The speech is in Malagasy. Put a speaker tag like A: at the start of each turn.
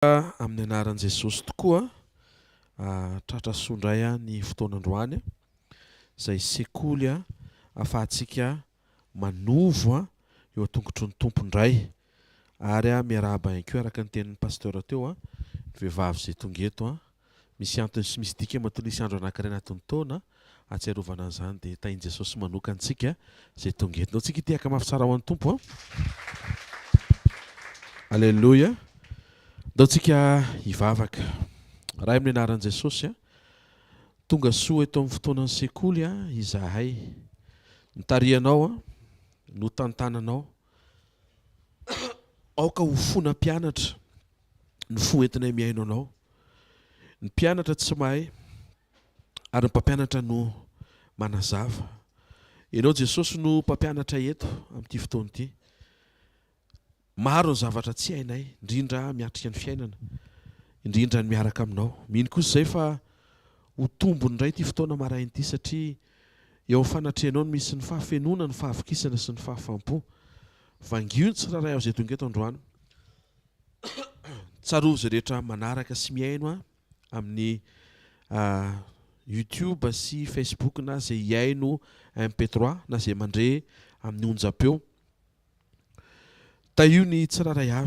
A: Amin'ny anaran'i Jesosy tokoa tratra sondray ny fotoanandroany izay sekoly ahafahantsika manovo eo an-tongotry ny tompondray ary miarahaba ihany koa araka ny tenin'ny pasteur teo ny vehivavy izay tonga eto misy antony sy misy dika matolisy andro anankiray anatin'ny taona atsiarovana an'izany dia tahin'i Jesosy manoka antsika izay tonga eto. Antsika ity mafy tsara ho an'ny tompo Alleluia. Daontsika hivavaka raha amin'ny anaran'i Jesosy tonga soa eto amin'ny fotoanan'ny sekoly izahay nitarihanao no tantananao aoka ho fona mpianatra ny foentinay miaino anao ny mpianatra tsy mahay ary ny mpampianatra no manazava ianao Jesosy no mpampianatra eto amin'ity fotoana ity. Maro ny zavatra tsy hainay indrindra miatrika ny fiainana indrindra ny miaraka aminao mino kosa izay fa ho tombony indray ity fotoana maraina ity satria eo amin'ny fanatrehanao no misy ny fahafenona ny fahavokisana sy ny fahafampo vangio ny tsirairay ao izay tonga eto androany tsarovo izay rehetra manaraka sy miaino amin'ny YouTube sy Facebook na izay hiaino MP3 na izay mandre amin'ny onjam-peo. Taio ny tsiraray avy